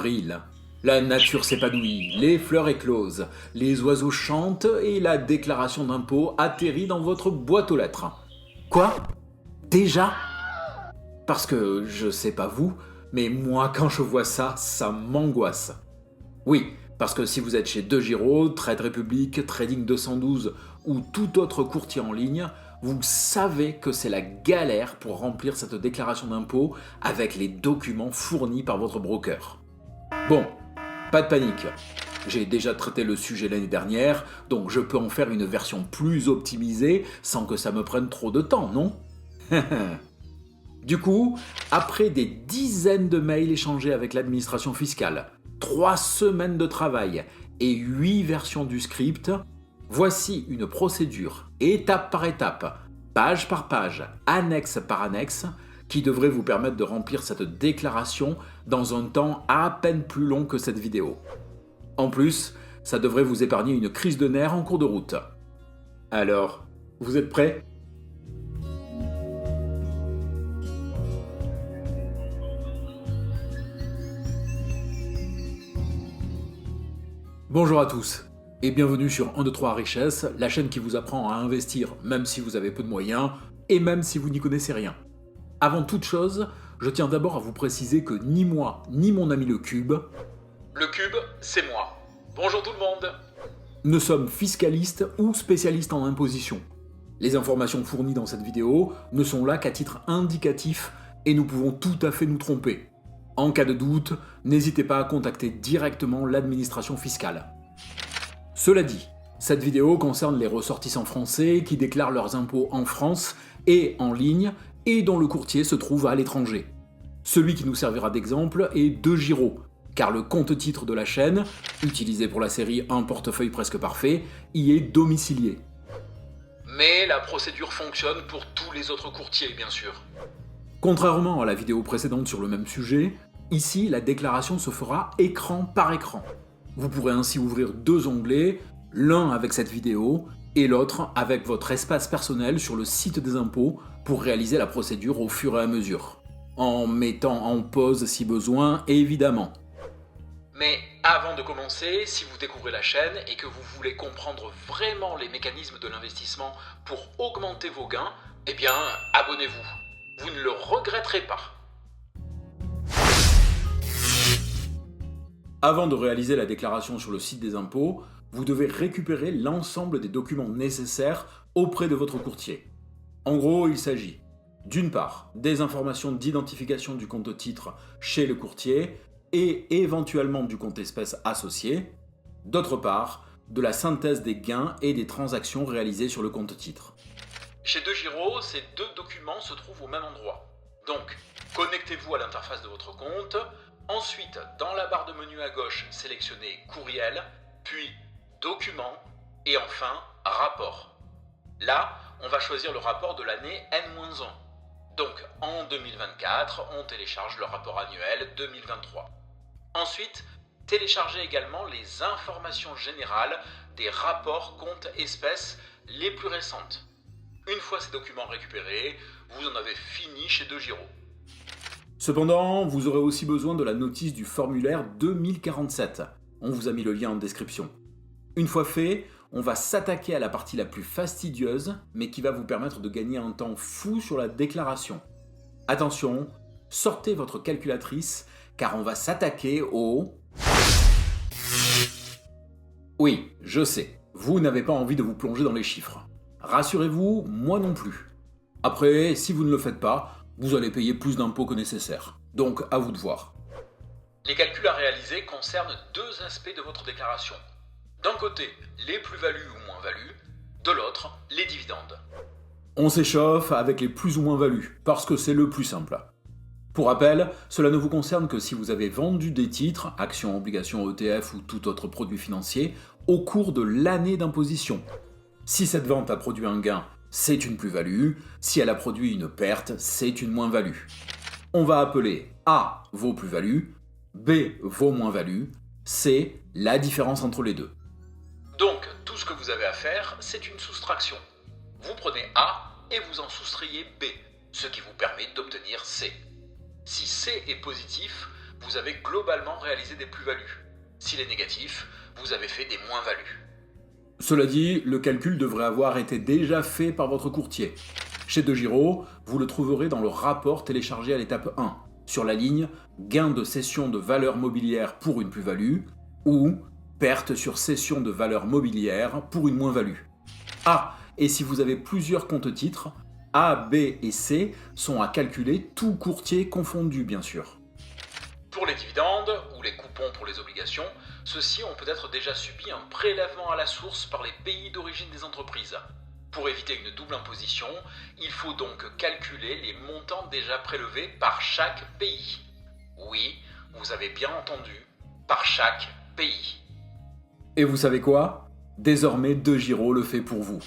avril. La nature s'épanouit, les fleurs éclosent, les oiseaux chantent et la déclaration d'impôt atterrit dans votre boîte aux lettres. Quoi ? Déjà ? Parce que, je sais pas vous, mais moi quand je vois ça, ça m'angoisse. Oui, parce que si vous êtes chez DeGiro, Trade Republic, Trading 212 ou tout autre courtier en ligne, vous savez que c'est la galère pour remplir cette déclaration d'impôt avec les documents fournis par votre broker. Bon, pas de panique. J'ai déjà traité le sujet l'année dernière, donc je peux en faire une version plus optimisée sans que ça me prenne trop de temps, non ? Du coup, après des dizaines de mails échangés avec l'administration fiscale, 3 semaines de travail et 8 versions du script, voici une procédure, étape par étape, page par page, annexe par annexe, qui devrait vous permettre de remplir cette déclaration dans un temps à peine plus long que cette vidéo. En plus, ça devrait vous épargner une crise de nerfs en cours de route. Alors, vous êtes prêts ? Bonjour à tous et bienvenue sur 1, 2, 3 Richesse, la chaîne qui vous apprend à investir même si vous avez peu de moyens et même si vous n'y connaissez rien. Avant toute chose, je tiens d'abord à vous préciser que ni moi ni mon ami le Cube, c'est moi. Bonjour tout le monde, ne sommes fiscalistes ou spécialistes en imposition. Les informations fournies dans cette vidéo ne sont là qu'à titre indicatif et nous pouvons tout à fait nous tromper. En cas de doute, n'hésitez pas à contacter directement l'administration fiscale. Cela dit, cette vidéo concerne les ressortissants français qui déclarent leurs impôts en France et en ligne et dont le courtier se trouve à l'étranger. Celui qui nous servira d'exemple est DeGiro, car le compte-titre de la chaîne, utilisé pour la série Un portefeuille presque parfait, y est domicilié. Mais la procédure fonctionne pour tous les autres courtiers, bien sûr. Contrairement à la vidéo précédente sur le même sujet, ici la déclaration se fera écran par écran. Vous pourrez ainsi ouvrir 2 onglets, l'un avec cette vidéo et l'autre avec votre espace personnel sur le site des impôts pour réaliser la procédure au fur et à mesure. En mettant en pause si besoin, évidemment. Mais avant de commencer, si vous découvrez la chaîne et que vous voulez comprendre vraiment les mécanismes de l'investissement pour augmenter vos gains, eh bien, abonnez-vous. Vous ne le regretterez pas. Avant de réaliser la déclaration sur le site des impôts, vous devez récupérer l'ensemble des documents nécessaires auprès de votre courtier. En gros, il s'agit d'une part des informations d'identification du compte-titre chez le courtier et éventuellement du compte espèce associé, d'autre part de la synthèse des gains et des transactions réalisées sur le compte-titre. Chez DeGiro, ces 2 documents se trouvent au même endroit. Donc, connectez-vous à l'interface de votre compte. Ensuite, dans la barre de menu à gauche, sélectionnez Courriel, puis Documents et enfin Rapport. Là, on va choisir le rapport de l'année N-1. Donc, en 2024, on télécharge le rapport annuel 2023. Ensuite, téléchargez également les informations générales des rapports comptes espèces les plus récentes. Une fois ces documents récupérés, vous en avez fini chez DeGiro. Cependant, vous aurez aussi besoin de la notice du formulaire 2047. On vous a mis le lien en description. Une fois fait, on va s'attaquer à la partie la plus fastidieuse, mais qui va vous permettre de gagner un temps fou sur la déclaration. Attention, sortez votre calculatrice, car on va s'attaquer au... Oui, je sais, vous n'avez pas envie de vous plonger dans les chiffres. Rassurez-vous, moi non plus. Après, si vous ne le faites pas, vous allez payer plus d'impôts que nécessaire. Donc, à vous de voir. Les calculs à réaliser concernent 2 aspects de votre déclaration. D'un côté, les plus-values ou moins-values, de l'autre, les dividendes. On s'échauffe avec les plus ou moins-values, parce que c'est le plus simple. Pour rappel, cela ne vous concerne que si vous avez vendu des titres, actions, obligations, ETF ou tout autre produit financier, au cours de l'année d'imposition. Si cette vente a produit un gain, c'est une plus-value. Si elle a produit une perte, c'est une moins-value. On va appeler A vos plus-values, B vos moins-values, C la différence entre les deux. Donc, tout ce que vous avez à faire, c'est une soustraction. Vous prenez A et vous en soustrayez B, ce qui vous permet d'obtenir C. Si C est positif, vous avez globalement réalisé des plus-values. S'il est négatif, vous avez fait des moins-values. Cela dit, le calcul devrait avoir été déjà fait par votre courtier. Chez DeGiro, vous le trouverez dans le rapport téléchargé à l'étape 1, sur la ligne « Gain de cession de valeur mobilière pour une plus-value » ou « Perte sur cession de valeur mobilière pour une moins-value ». Ah, et si vous avez plusieurs comptes titres, A, B et C sont à calculer, tout courtier confondu bien sûr. Pour les dividendes, ou les coupons pour les obligations, ceux-ci ont peut-être déjà subi un prélèvement à la source par les pays d'origine des entreprises. Pour éviter une double imposition, il faut donc calculer les montants déjà prélevés par chaque pays. Oui, vous avez bien entendu, par chaque pays. Et vous savez quoi ? Désormais, DeGiro le fait pour vous.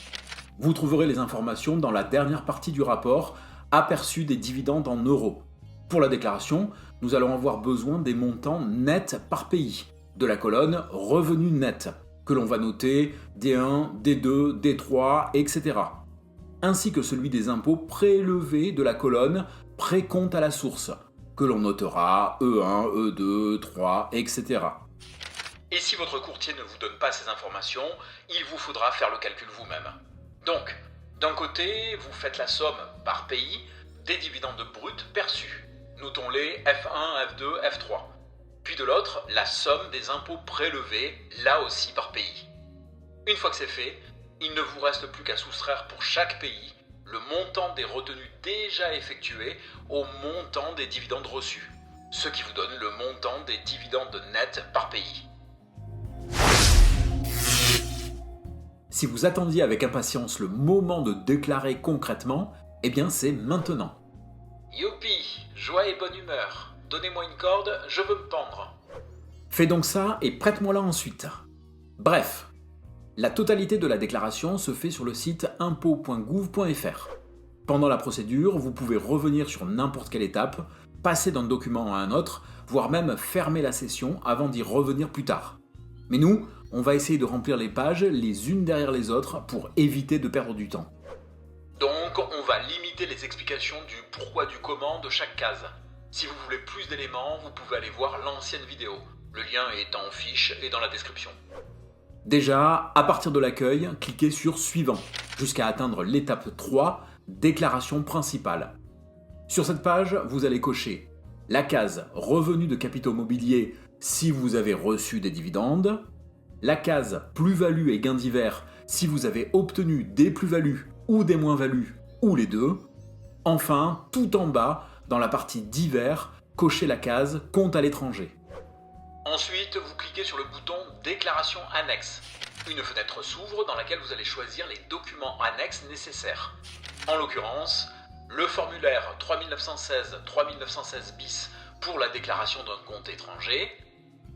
Vous trouverez les informations dans la dernière partie du rapport, aperçu des dividendes en euros. Pour la déclaration, nous allons avoir besoin des montants nets par pays, de la colonne revenus nets, que l'on va noter D1, D2, D3, etc. Ainsi que celui des impôts prélevés de la colonne précompte à la source, que l'on notera E1, E2, E3, etc. Et si votre courtier ne vous donne pas ces informations, il vous faudra faire le calcul vous-même. Donc, d'un côté, vous faites la somme par pays des dividendes bruts perçus. Notons-les F1, F2, F3. Puis de l'autre, la somme des impôts prélevés, là aussi par pays. Une fois que c'est fait, il ne vous reste plus qu'à soustraire pour chaque pays le montant des retenues déjà effectuées au montant des dividendes reçus, ce qui vous donne le montant des dividendes nets par pays. Si vous attendiez avec impatience le moment de déclarer concrètement, eh bien c'est maintenant. Youpi, joie et bonne humeur. Donnez-moi une corde, je veux me pendre. Fais donc ça et prête-moi-la ensuite. Bref, la totalité de la déclaration se fait sur le site impôt.gouv.fr. Pendant la procédure, vous pouvez revenir sur n'importe quelle étape, passer d'un document à un autre, voire même fermer la session avant d'y revenir plus tard. Mais nous, on va essayer de remplir les pages les unes derrière les autres pour éviter de perdre du temps. Donc, on va limiter les explications du pourquoi du comment de chaque case. Si vous voulez plus d'éléments, vous pouvez aller voir l'ancienne vidéo. Le lien est en fiche et dans la description. Déjà, à partir de l'accueil, cliquez sur Suivant, jusqu'à atteindre l'étape 3, Déclaration principale. Sur cette page, vous allez cocher la case Revenus de capitaux mobiliers si vous avez reçu des dividendes, la case Plus-value et gains divers si vous avez obtenu des plus-values ou des moins-values ou les deux. Enfin, tout en bas, dans la partie Divers, cochez la case Compte à l'étranger. Ensuite, vous cliquez sur le bouton Déclaration annexe. Une fenêtre s'ouvre dans laquelle vous allez choisir les documents annexes nécessaires. En l'occurrence, le formulaire 3916-3916 bis pour la déclaration d'un compte étranger,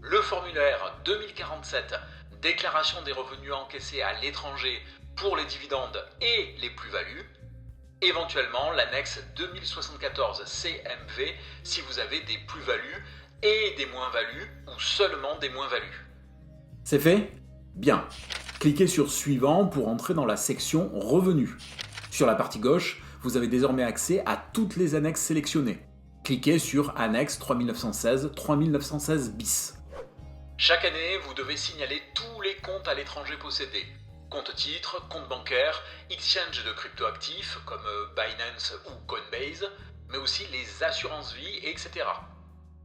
le formulaire 2047 déclaration des revenus encaissés à l'étranger pour les dividendes et les plus-values, éventuellement l'annexe 2074 CMV si vous avez des plus-values et des moins-values ou seulement des moins-values. C'est fait ? Bien. Cliquez sur Suivant pour entrer dans la section Revenus. Sur la partie gauche, vous avez désormais accès à toutes les annexes sélectionnées. Cliquez sur Annexe 3916-3916 bis. Chaque année, vous devez signaler tous les comptes à l'étranger possédés. Compte titre, compte bancaire, exchange de cryptoactifs comme Binance ou Coinbase, mais aussi les assurances-vie, etc.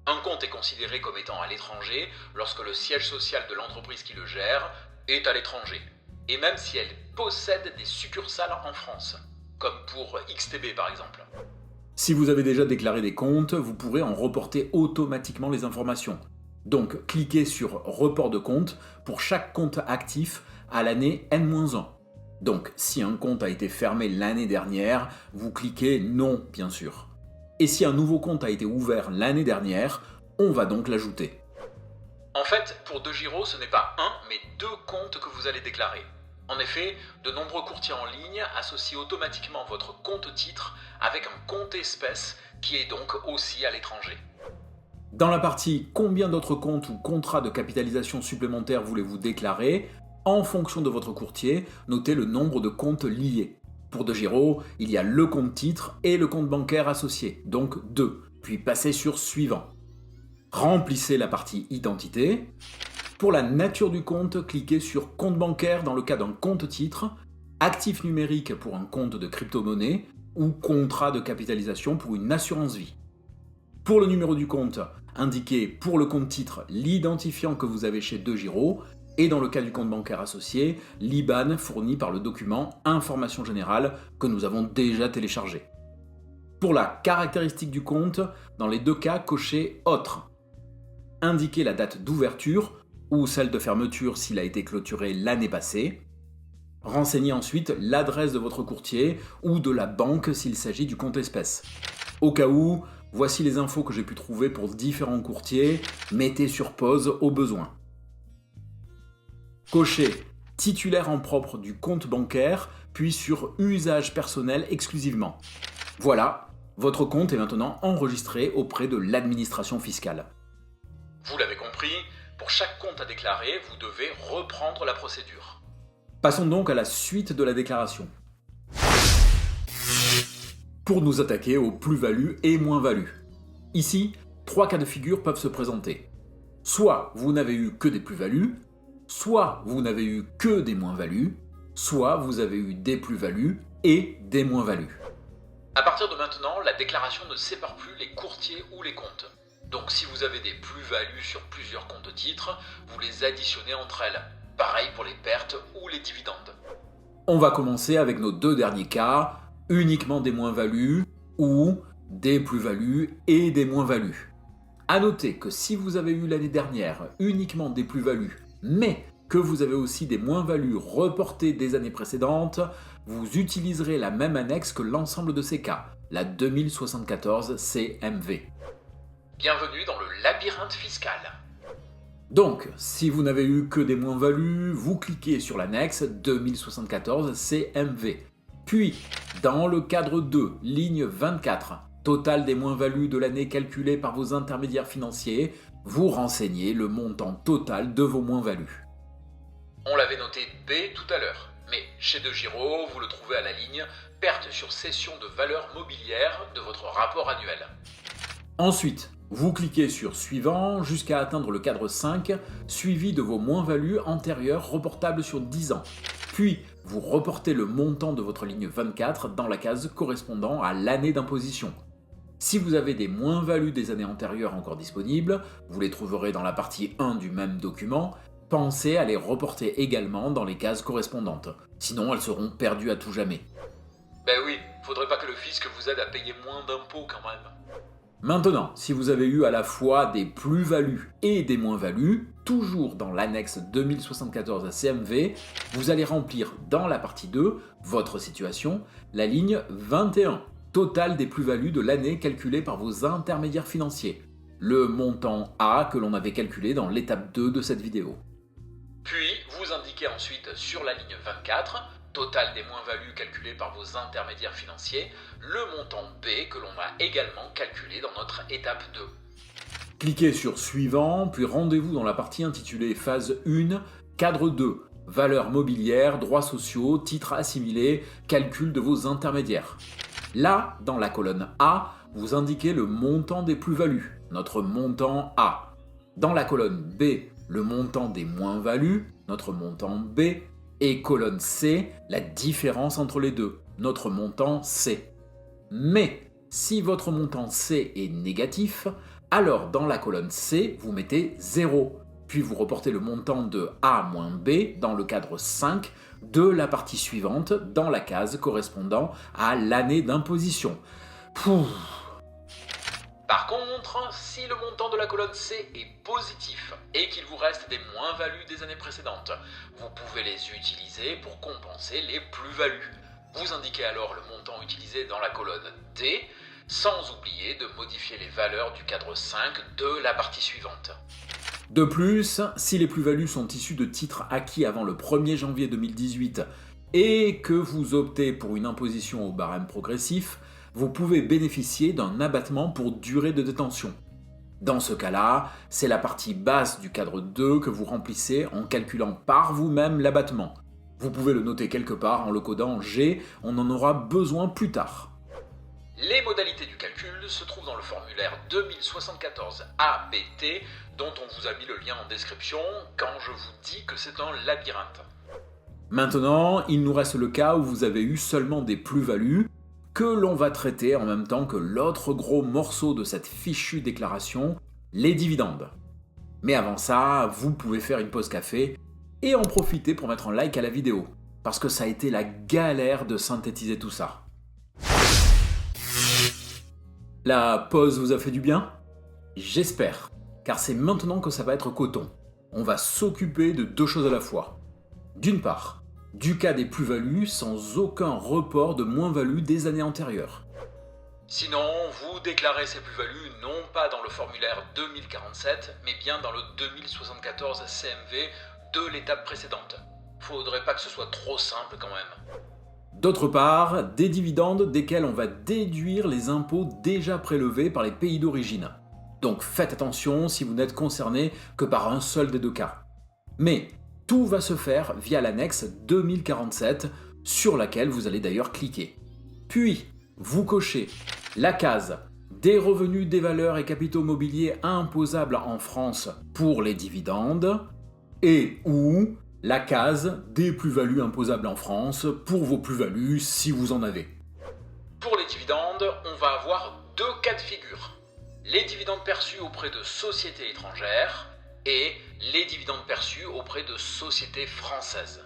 Un compte est considéré comme étant à l'étranger lorsque le siège social de l'entreprise qui le gère est à l'étranger, et même si elle possède des succursales en France, comme pour XTB par exemple. Si vous avez déjà déclaré des comptes, vous pourrez en reporter automatiquement les informations. Donc cliquez sur Report de compte pour chaque compte actif à l'année N-1. Donc si un compte a été fermé l'année dernière, vous cliquez Non bien sûr. Et si un nouveau compte a été ouvert l'année dernière, on va donc l'ajouter. En fait, pour DeGiro, ce n'est pas un, mais deux comptes que vous allez déclarer. En effet, de nombreux courtiers en ligne associent automatiquement votre compte titre avec un compte espèce qui est donc aussi à l'étranger. Dans la partie Combien d'autres comptes ou contrats de capitalisation supplémentaires voulez-vous déclarer, en fonction de votre courtier, notez le nombre de comptes liés. Pour DeGiro, il y a le compte titre et le compte bancaire associé, donc 2, puis passez sur Suivant. Remplissez la partie identité. Pour la nature du compte, cliquez sur compte bancaire dans le cas d'un compte titre, actif numérique pour un compte de crypto-monnaie ou contrat de capitalisation pour une assurance vie. Pour le numéro du compte, indiquez pour le compte titre l'identifiant que vous avez chez DeGiro et dans le cas du compte bancaire associé, l'IBAN fourni par le document Information générale que nous avons déjà téléchargé. Pour la caractéristique du compte, dans les deux cas, cochez Autre. Indiquez la date d'ouverture ou celle de fermeture s'il a été clôturé l'année passée. Renseignez ensuite l'adresse de votre courtier ou de la banque s'il s'agit du compte espèce. Au cas où, voici les infos que j'ai pu trouver pour différents courtiers, mettez sur pause au besoin. Cochez titulaire en propre du compte bancaire, puis sur usage personnel exclusivement. Voilà, votre compte est maintenant enregistré auprès de l'administration fiscale. Vous l'avez compris, pour chaque compte à déclarer, vous devez reprendre la procédure. Passons donc à la suite de la déclaration. Pour nous attaquer aux plus-values et moins-values. Ici, 3 cas de figure peuvent se présenter. Soit vous n'avez eu que des plus-values, soit vous n'avez eu que des moins-values, soit vous avez eu des plus-values et des moins-values. À partir de maintenant, la déclaration ne sépare plus les courtiers ou les comptes. Donc si vous avez des plus-values sur plusieurs comptes titres, vous les additionnez entre elles. Pareil pour les pertes ou les dividendes. On va commencer avec nos 2 derniers cas, uniquement des moins-values ou des plus-values et des moins-values. A noter que si vous avez eu l'année dernière uniquement des plus-values, mais que vous avez aussi des moins-values reportées des années précédentes, vous utiliserez la même annexe que l'ensemble de ces cas, la 2074 CMV. Bienvenue dans le labyrinthe fiscal. Donc, si vous n'avez eu que des moins-values, vous cliquez sur l'annexe 2074 CMV. Puis, dans le cadre 2, ligne 24, total des moins-values de l'année calculée par vos intermédiaires financiers, vous renseignez le montant total de vos moins-values. On l'avait noté B tout à l'heure, mais chez DeGiro, vous le trouvez à la ligne perte sur cession de valeur mobilière de votre rapport annuel. Ensuite, vous cliquez sur Suivant jusqu'à atteindre le cadre 5, suivi de vos moins-values antérieures reportables sur 10 ans. Puis, vous reportez le montant de votre ligne 24 dans la case correspondant à l'année d'imposition. Si vous avez des moins-values des années antérieures encore disponibles, vous les trouverez dans la partie 1 du même document, pensez à les reporter également dans les cases correspondantes. Sinon, elles seront perdues à tout jamais. Ben oui, faudrait pas que le fisc vous aide à payer moins d'impôts quand même. Maintenant, si vous avez eu à la fois des plus-values et des moins-values, toujours dans l'annexe 2074 à CMV, vous allez remplir dans la partie 2, votre situation, la ligne 21, total des plus-values de l'année calculée par vos intermédiaires financiers, le montant A que l'on avait calculé dans l'étape 2 de cette vidéo. Puis, vous indiquez ensuite sur la ligne 24, total des moins-values calculées par vos intermédiaires financiers, le montant B que l'on a également calculé dans notre étape 2. Cliquez sur Suivant, puis rendez-vous dans la partie intitulée Phase 1, cadre 2, valeurs mobilières, droits sociaux, titres assimilés, calcul de vos intermédiaires. Là, dans la colonne A, vous indiquez le montant des plus-values, notre montant A. Dans la colonne B, le montant des moins-values, notre montant B. Et colonne C, la différence entre les deux, notre montant C. Mais si votre montant C est négatif, alors dans la colonne C, vous mettez 0, puis vous reportez le montant de A moins B dans le cadre 5 de la partie suivante dans la case correspondant à l'année d'imposition. Par contre, si le montant de la colonne C est positif et qu'il vous reste des moins-values des années précédentes, vous pouvez les utiliser pour compenser les plus-values. Vous indiquez alors le montant utilisé dans la colonne D, sans oublier de modifier les valeurs du cadre 5 de la partie suivante. De plus, si les plus-values sont issues de titres acquis avant le 1er janvier 2018 et que vous optez pour une imposition au barème progressif, vous pouvez bénéficier d'un abattement pour durée de détention. Dans ce cas-là, c'est la partie basse du cadre 2 que vous remplissez en calculant par vous-même l'abattement. Vous pouvez le noter quelque part en le codant G, on en aura besoin plus tard. Les modalités du calcul se trouvent dans le formulaire 2074 ABT dont on vous a mis le lien en description quand je vous dis que c'est un labyrinthe. Maintenant, il nous reste le cas où vous avez eu seulement des plus-values que l'on va traiter en même temps que l'autre gros morceau de cette fichue déclaration, les dividendes. Mais avant ça, vous pouvez faire une pause café et en profiter pour mettre un like à la vidéo, parce que ça a été la galère de synthétiser tout ça. La pause vous a fait du bien ? J'espère, car c'est maintenant que ça va être coton. On va s'occuper de deux choses à la fois. D'une part, du cas des plus-values sans aucun report de moins-value des années antérieures. Sinon, vous déclarez ces plus-values non pas dans le formulaire 2047, mais bien dans le 2074 CMV de l'étape précédente. Faudrait pas que ce soit trop simple quand même. D'autre part, des dividendes desquels on va déduire les impôts déjà prélevés par les pays d'origine. Donc faites attention si vous n'êtes concerné que par un seul des deux cas. Mais tout va se faire via l'annexe 2047, sur laquelle vous allez d'ailleurs cliquer. Puis, vous cochez la case des revenus des valeurs et capitaux mobiliers imposables en France pour les dividendes et ou la case des plus-values imposables en France pour vos plus-values si vous en avez. Pour les dividendes, on va avoir deux cas de figure. Les dividendes perçus auprès de sociétés étrangères et les dividendes perçus auprès de sociétés françaises.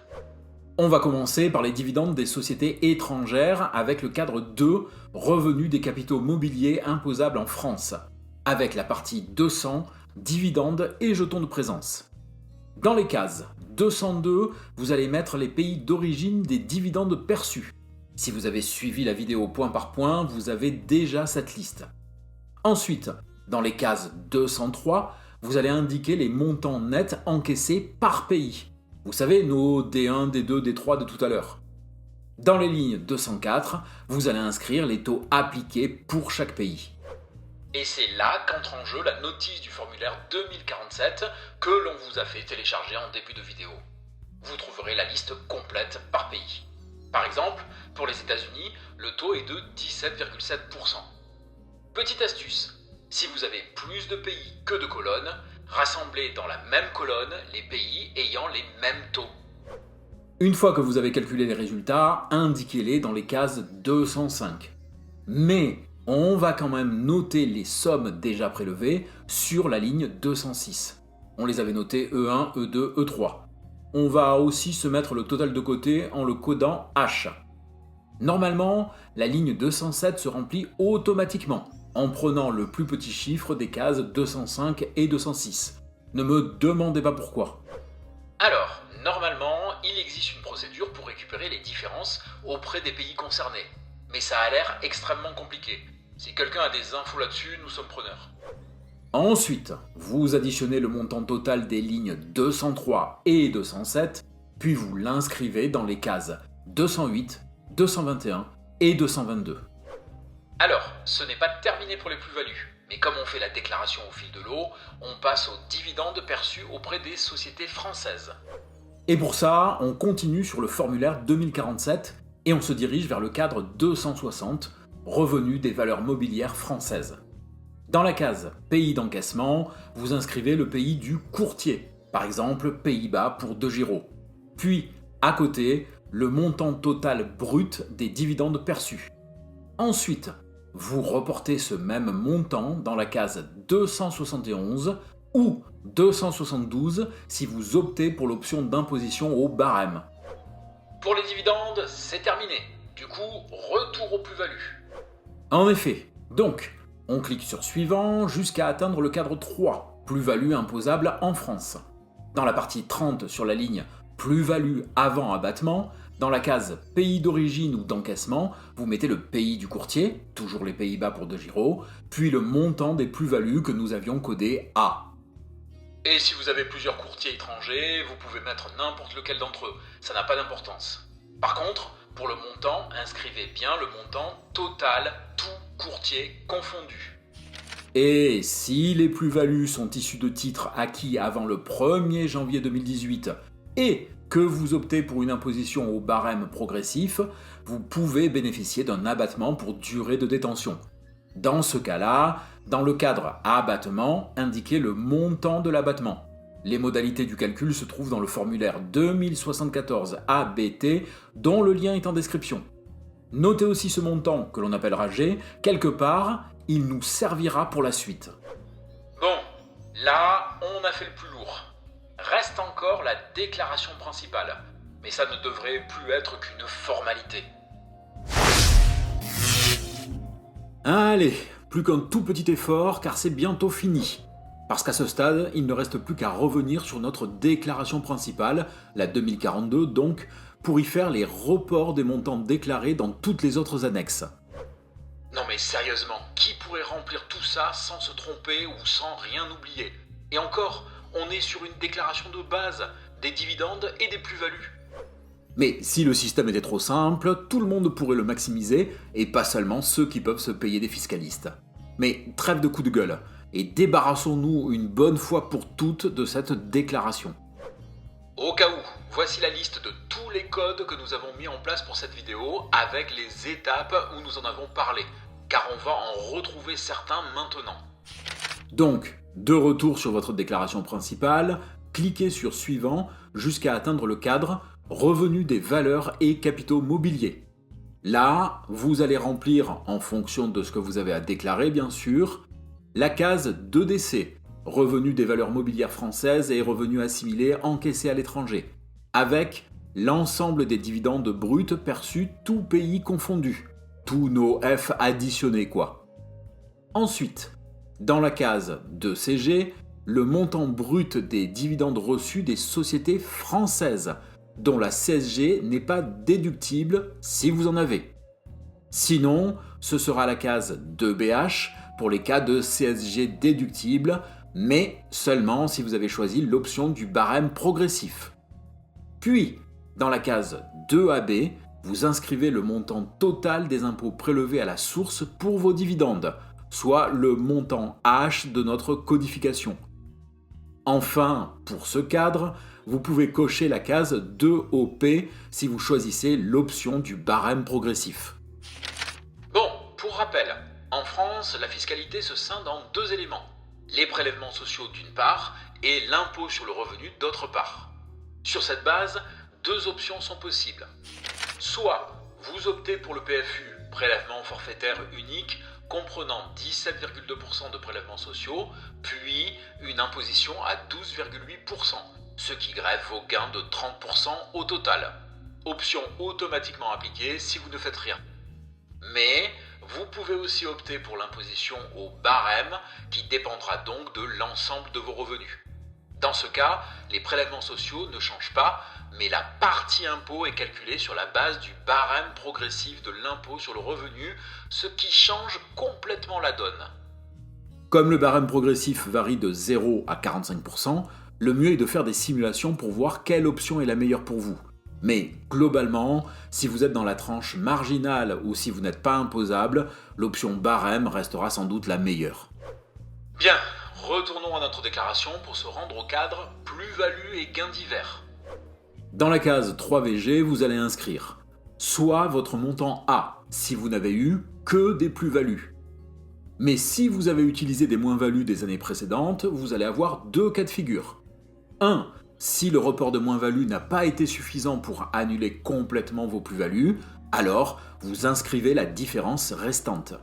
On va commencer par les dividendes des sociétés étrangères avec le cadre 2, revenus des capitaux mobiliers imposables en France, avec la partie 200, dividendes et jetons de présence. Dans les cases 202, vous allez mettre les pays d'origine des dividendes perçus. Si vous avez suivi la vidéo point par point, vous avez déjà cette liste. Ensuite, dans les cases 203, vous allez indiquer les montants nets encaissés par pays. Vous savez, nos D1, D2, D3 de tout à l'heure. Dans les lignes 204, vous allez inscrire les taux appliqués pour chaque pays. Et c'est là qu'entre en jeu la notice du formulaire 2047 que l'on vous a fait télécharger en début de vidéo. Vous trouverez la liste complète par pays. Par exemple, pour les États-Unis, le taux est de 17,7%. Petite astuce, si vous avez plus de pays que de colonnes, rassemblez dans la même colonne les pays ayant les mêmes taux. Une fois que vous avez calculé les résultats, indiquez-les dans les cases 205. Mais on va quand même noter les sommes déjà prélevées sur la ligne 206. On les avait notées E1, E2, E3. On va aussi se mettre le total de côté en le codant H. Normalement, la ligne 207 se remplit automatiquement, en prenant le plus petit chiffre des cases 205 et 206. Ne me demandez pas pourquoi. Alors, normalement, il existe une procédure pour récupérer les différences auprès des pays concernés. Mais ça a l'air extrêmement compliqué. Si quelqu'un a des infos là-dessus, nous sommes preneurs. Ensuite, vous additionnez le montant total des lignes 203 et 207, puis vous l'inscrivez dans les cases 208, 221 et 222. Alors, ce n'est pas terminé pour les plus-values, mais comme on fait la déclaration au fil de l'eau, on passe aux dividendes perçus auprès des sociétés françaises. Et pour ça, on continue sur le formulaire 2047 et on se dirige vers le cadre 260, revenus des valeurs mobilières françaises. Dans la case pays d'encaissement, vous inscrivez le pays du courtier, par exemple Pays-Bas pour De Giro. Puis, à côté, le montant total brut des dividendes perçus. Ensuite, vous reportez ce même montant dans la case 271 ou 272 si vous optez pour l'option d'imposition au barème. Pour les dividendes, c'est terminé. Du coup, retour aux plus-values. En effet, donc, on clique sur suivant jusqu'à atteindre le cadre 3, plus-value imposable en France. Dans la partie 30 sur la ligne plus-value avant abattement, dans la case pays d'origine ou d'encaissement, vous mettez le pays du courtier, toujours les Pays-Bas pour De Giro, puis le montant des plus-values que nous avions codé A. Et si vous avez plusieurs courtiers étrangers, vous pouvez mettre n'importe lequel d'entre eux, ça n'a pas d'importance. Par contre, pour le montant, inscrivez bien le montant total, tout courtier confondu. Et si les plus-values sont issues de titres acquis avant le 1er janvier 2018, et que vous optez pour une imposition au barème progressif, vous pouvez bénéficier d'un abattement pour durée de détention. Dans ce cas-là, dans le cadre abattement, indiquez le montant de l'abattement. Les modalités du calcul se trouvent dans le formulaire 2074 ABT dont le lien est en description. Notez aussi ce montant, que l'on appellera G, quelque part, il nous servira pour la suite. Bon, là, on a fait le plus lourd. Reste encore la déclaration principale, mais ça ne devrait plus être qu'une formalité. Allez, plus qu'un tout petit effort, car c'est bientôt fini. Parce qu'à ce stade, il ne reste plus qu'à revenir sur notre déclaration principale, la 2042 donc, pour y faire les reports des montants déclarés dans toutes les autres annexes. Non mais sérieusement, qui pourrait remplir tout ça sans se tromper ou sans rien oublier? Et encore, on est sur une déclaration de base, des dividendes et des plus-values. Mais si le système était trop simple, tout le monde pourrait le maximiser, et pas seulement ceux qui peuvent se payer des fiscalistes. Mais trêve de coups de gueule, et débarrassons-nous une bonne fois pour toutes de cette déclaration. Au cas où, voici la liste de tous les codes que nous avons mis en place pour cette vidéo, avec les étapes où nous en avons parlé, car on va en retrouver certains maintenant. Donc, de retour sur votre déclaration principale, cliquez sur Suivant jusqu'à atteindre le cadre Revenus des valeurs et capitaux mobiliers. Là, vous allez remplir, en fonction de ce que vous avez à déclarer bien sûr, la case 2DC, revenus des valeurs mobilières françaises et revenus assimilés encaissés à l'étranger, avec l'ensemble des dividendes bruts perçus tous pays confondus, tous nos F additionnés quoi. Ensuite, dans la case 2CG, le montant brut des dividendes reçus des sociétés françaises, dont la CSG n'est pas déductible si vous en avez. Sinon, ce sera la case 2BH pour les cas de CSG déductible, mais seulement si vous avez choisi l'option du barème progressif. Puis, dans la case 2AB, vous inscrivez le montant total des impôts prélevés à la source pour vos dividendes, soit le montant H de notre codification. Enfin, pour ce cadre, vous pouvez cocher la case 2OP si vous choisissez l'option du barème progressif. Bon, pour rappel, en France, la fiscalité se scinde en deux éléments. Les prélèvements sociaux d'une part et l'impôt sur le revenu d'autre part. Sur cette base, deux options sont possibles. Soit vous optez pour le PFU, prélèvement forfaitaire unique, comprenant 17,2% de prélèvements sociaux, puis une imposition à 12,8%, ce qui grève vos gains de 30% au total. Option automatiquement appliquée si vous ne faites rien. Mais vous pouvez aussi opter pour l'imposition au barème qui dépendra donc de l'ensemble de vos revenus. Dans ce cas, les prélèvements sociaux ne changent pas, mais la partie impôt est calculée sur la base du barème progressif de l'impôt sur le revenu, ce qui change complètement la donne. Comme le barème progressif varie de 0 à 45%, le mieux est de faire des simulations pour voir quelle option est la meilleure pour vous. Mais globalement, si vous êtes dans la tranche marginale ou si vous n'êtes pas imposable, l'option barème restera sans doute la meilleure. Bien, retournons à notre déclaration pour se rendre au cadre plus-value et gains divers. Dans la case 3VG, vous allez inscrire soit votre montant A si vous n'avez eu que des plus-values. Mais si vous avez utilisé des moins-values des années précédentes, vous allez avoir deux cas de figure. 1. Si le report de moins-value n'a pas été suffisant pour annuler complètement vos plus-values, alors vous inscrivez la différence restante.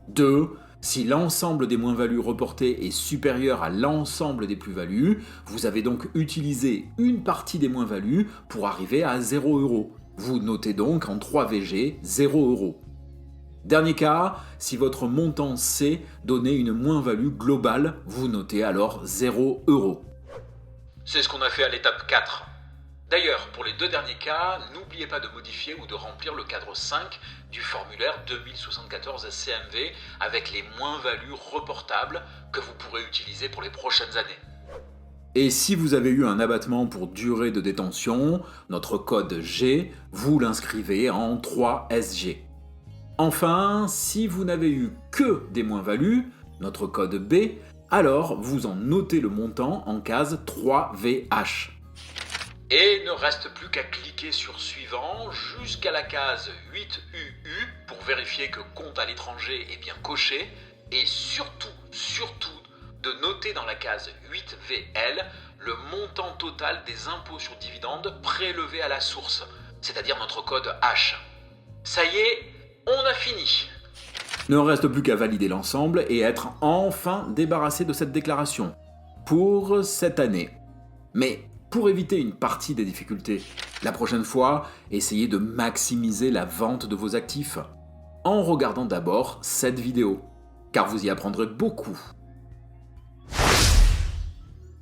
2. Si l'ensemble des moins-values reportées est supérieur à l'ensemble des plus-values, vous avez donc utilisé une partie des moins-values pour arriver à 0€. Vous notez donc en 3VG 0€. Dernier cas, si votre montant C donnait une moins-value globale, vous notez alors 0€. C'est ce qu'on a fait à l'étape 4. D'ailleurs, pour les deux derniers cas, n'oubliez pas de modifier ou de remplir le cadre 5 du formulaire 2074 CMV avec les moins-values reportables que vous pourrez utiliser pour les prochaines années. Et si vous avez eu un abattement pour durée de détention, notre code G, vous l'inscrivez en 3SG. Enfin, si vous n'avez eu que des moins-values, notre code B, alors vous en notez le montant en case 3VH. Et il ne reste plus qu'à cliquer sur suivant jusqu'à la case 8UU pour vérifier que compte à l'étranger est bien coché et surtout de noter dans la case 8VL le montant total des impôts sur dividendes prélevés à la source, c'est-à-dire notre code H. Ça y est, on a fini. Ne reste plus qu'à valider l'ensemble et être enfin débarrassé de cette déclaration pour cette année. Mais pour éviter une partie des difficultés, la prochaine fois, essayez de maximiser la vente de vos actifs en regardant d'abord cette vidéo, car vous y apprendrez beaucoup.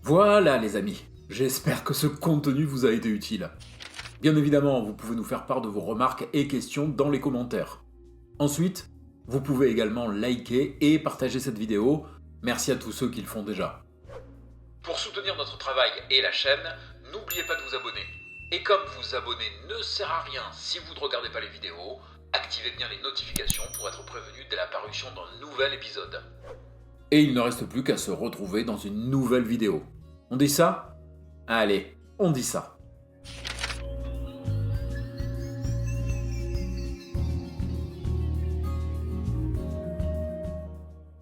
Voilà les amis, j'espère que ce contenu vous a été utile. Bien évidemment, vous pouvez nous faire part de vos remarques et questions dans les commentaires. Ensuite, vous pouvez également liker et partager cette vidéo. Merci à tous ceux qui le font déjà. Pour soutenir notre travail et la chaîne, n'oubliez pas de vous abonner. Et comme vous abonner ne sert à rien si vous ne regardez pas les vidéos, activez bien les notifications pour être prévenu dès la parution d'un nouvel épisode. Et il ne reste plus qu'à se retrouver dans une nouvelle vidéo. On dit ça ? Allez, on dit ça.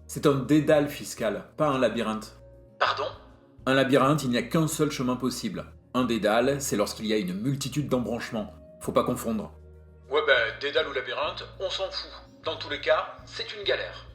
C'est un dédale fiscal, pas un labyrinthe. Pardon ? Un labyrinthe, il n'y a qu'un seul chemin possible. Un dédale, c'est lorsqu'il y a une multitude d'embranchements. Faut pas confondre. Ouais dédale ou labyrinthe, on s'en fout. Dans tous les cas, c'est une galère.